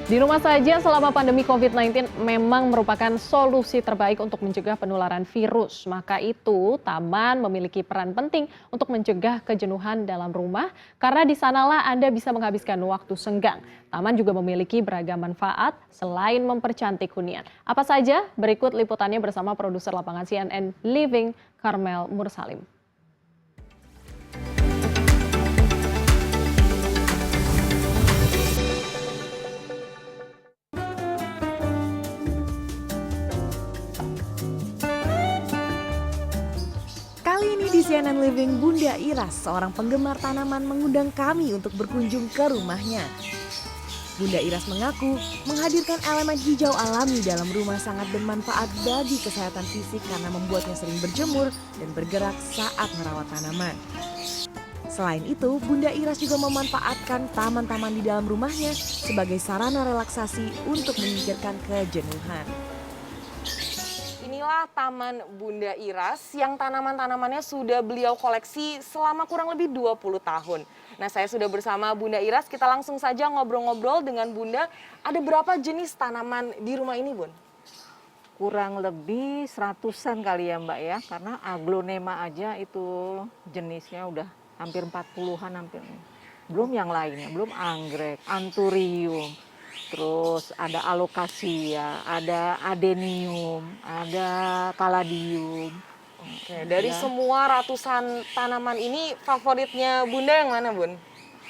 Di rumah saja selama pandemi COVID-19 memang merupakan solusi terbaik untuk mencegah penularan virus. Maka itu, taman memiliki peran penting untuk mencegah kejenuhan dalam rumah karena di sanalah Anda bisa menghabiskan waktu senggang. Taman juga memiliki beragam manfaat selain mempercantik hunian. Apa saja? Berikut liputannya bersama produser lapangan CNN Living, Karmel Mursalim. Kali ini di CNN Living, Bunda Iras, seorang penggemar tanaman mengundang kami untuk berkunjung ke rumahnya. Bunda Iras mengaku menghadirkan elemen hijau alami dalam rumah sangat bermanfaat bagi kesehatan fisik karena membuatnya sering berjemur dan bergerak saat merawat tanaman. Selain itu, Bunda Iras juga memanfaatkan taman-taman di dalam rumahnya sebagai sarana relaksasi untuk menyingkirkan kejenuhan. Inilah Taman Bunda Iras yang tanaman-tanamannya sudah beliau koleksi selama kurang lebih 20 tahun. Nah, saya sudah bersama Bunda Iras, kita langsung saja ngobrol-ngobrol dengan Bunda. Ada berapa jenis tanaman di rumah ini, Bun? Kurang lebih 100-an kali ya Mbak ya, karena aglonema aja itu jenisnya udah hampir 40-an hampir. Belum yang lainnya, belum anggrek, anthurium, terus ada alocasia, ada adenium, ada caladium. Oke, dari Ya. semua ratusan tanaman ini favoritnya Bunda yang mana, Bun?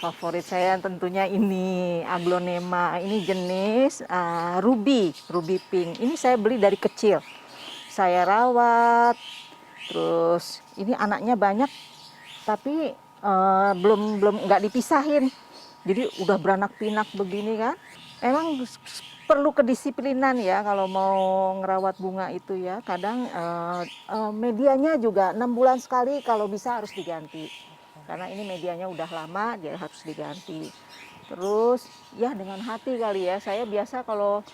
Favorit saya tentunya ini aglonema, ini jenis ruby pink. Ini saya beli dari kecil, saya rawat, terus ini anaknya banyak, tapi belum nggak dipisahin, jadi udah beranak pinak begini kan. Emang perlu kedisiplinan ya kalau mau ngerawat bunga itu ya. Kadang medianya juga 6 bulan sekali kalau bisa harus diganti. Karena ini medianya udah lama, dia harus diganti. Terus ya dengan hati kali ya. Saya biasa kalau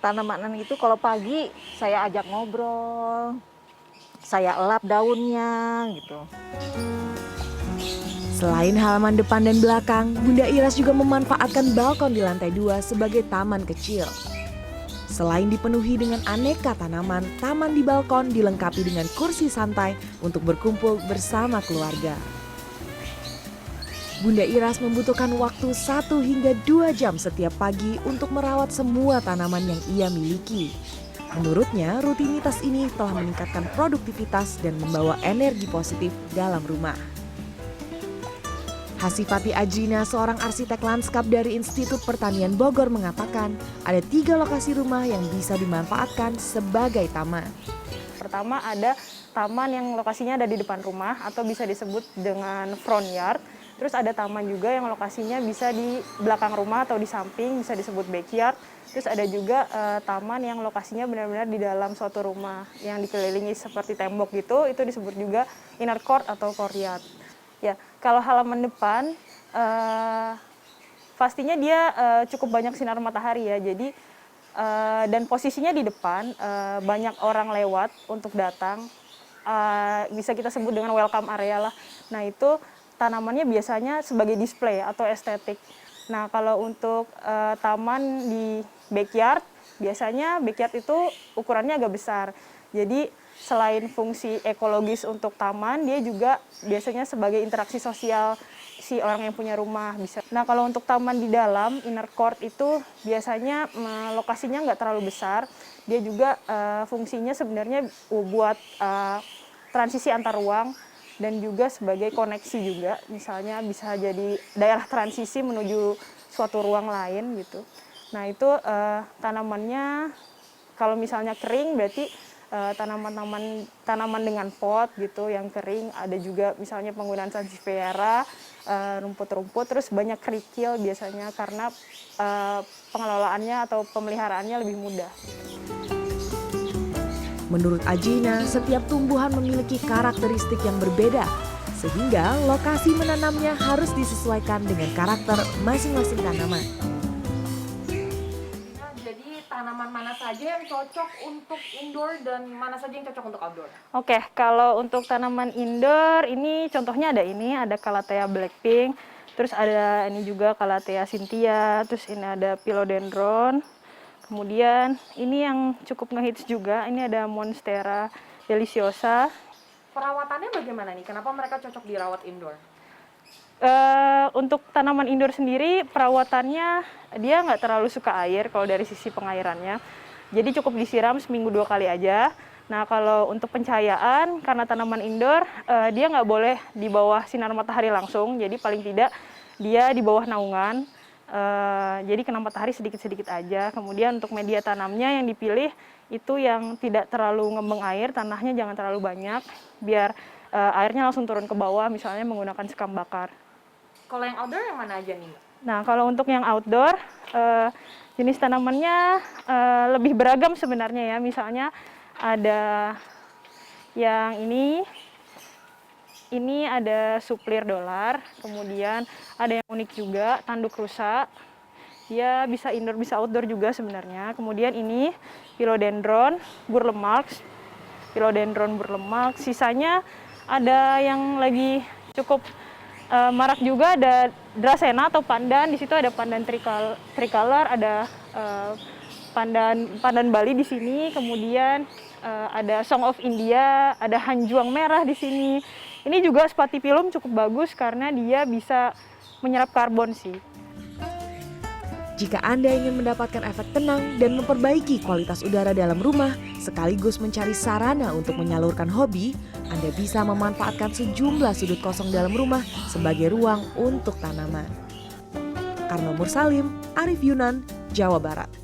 tanaman itu kalau pagi saya ajak ngobrol, saya elap daunnya gitu. Selain halaman depan dan belakang, Bunda Iras juga memanfaatkan balkon di lantai 2 sebagai taman kecil. Selain dipenuhi dengan aneka tanaman, taman di balkon dilengkapi dengan kursi santai untuk berkumpul bersama keluarga. Bunda Iras membutuhkan waktu 1 hingga 2 jam setiap pagi untuk merawat semua tanaman yang ia miliki. Menurutnya, rutinitas ini telah meningkatkan produktivitas dan membawa energi positif dalam rumah. Hasifati Ajrina, seorang arsitek lanskap dari Institut Pertanian Bogor mengatakan ada 3 lokasi rumah yang bisa dimanfaatkan sebagai taman. Pertama ada taman yang lokasinya ada di depan rumah atau bisa disebut dengan front yard. Terus ada taman juga yang lokasinya bisa di belakang rumah atau di samping, bisa disebut backyard. Terus ada juga taman yang lokasinya benar-benar di dalam suatu rumah yang dikelilingi seperti tembok gitu, itu disebut juga inner court atau courtyard. Ya, kalau halaman depan pastinya dia cukup banyak sinar matahari ya. Jadi dan posisinya di depan banyak orang lewat untuk datang. Bisa kita sebut dengan welcome area lah. Nah, itu tanamannya biasanya sebagai display atau estetik. Nah, kalau untuk taman di backyard, biasanya backyard itu ukurannya agak besar. Jadi selain fungsi ekologis untuk taman, dia juga biasanya sebagai interaksi sosial si orang yang punya rumah bisa. Nah, kalau untuk taman di dalam inner court itu biasanya lokasinya nggak terlalu besar. Dia juga fungsinya sebenarnya buat transisi antar ruang dan juga sebagai koneksi juga. Misalnya bisa jadi daerah transisi menuju suatu ruang lain gitu. Nah, itu tanamannya kalau misalnya kering berarti tanaman dengan pot gitu yang kering. Ada juga misalnya penggunaan sansevieria, rumput-rumput, terus banyak kerikil biasanya karena pengelolaannya atau pemeliharaannya lebih mudah. Menurut Ajina, setiap tumbuhan memiliki karakteristik yang berbeda, sehingga lokasi menanamnya harus disesuaikan dengan karakter masing-masing tanaman. Tanaman mana saja yang cocok untuk indoor dan mana saja yang cocok untuk outdoor? Oke, kalau untuk tanaman indoor ini contohnya ada Calathea blackpink. Terus ada ini juga Calathea cynthia, terus ini ada Philodendron. Kemudian ini yang cukup ngehits juga, ini ada Monstera deliciosa. Perawatannya bagaimana nih? Kenapa mereka cocok dirawat indoor? Untuk tanaman indoor sendiri perawatannya dia nggak terlalu suka air kalau dari sisi pengairannya. Jadi cukup disiram seminggu 2 kali aja. Nah kalau untuk pencahayaan, karena tanaman indoor, dia nggak boleh di bawah sinar matahari langsung, jadi paling tidak dia di bawah naungan, jadi kena matahari sedikit-sedikit aja. Kemudian untuk media tanamnya yang dipilih itu yang tidak terlalu ngembang air, tanahnya jangan terlalu banyak, biar airnya langsung turun ke bawah, misalnya menggunakan sekam bakar. Kalau yang outdoor yang mana aja nih, Mbak? Nah kalau untuk yang outdoor, jenis tanamannya lebih beragam sebenarnya ya, misalnya ada yang ini ada suplir dolar, kemudian ada yang unik juga, tanduk rusa. Dia bisa indoor bisa outdoor juga sebenarnya. Kemudian ini Philodendron burlemalx. Philodendron burlemalx. Sisanya ada yang lagi cukup marak juga, ada Dracena atau pandan. Di situ ada pandan tricolor, ada pandan Bali di sini, kemudian ada Song of India, ada hanjuang merah di sini. Ini juga Spathiphyllum cukup bagus karena dia bisa menyerap karbon sih. Jika Anda ingin mendapatkan efek tenang dan memperbaiki kualitas udara dalam rumah, sekaligus mencari sarana untuk menyalurkan hobi, Anda bisa memanfaatkan sejumlah sudut kosong dalam rumah sebagai ruang untuk tanaman. Karno Mursalim, Arif Yunan, Jawa Barat.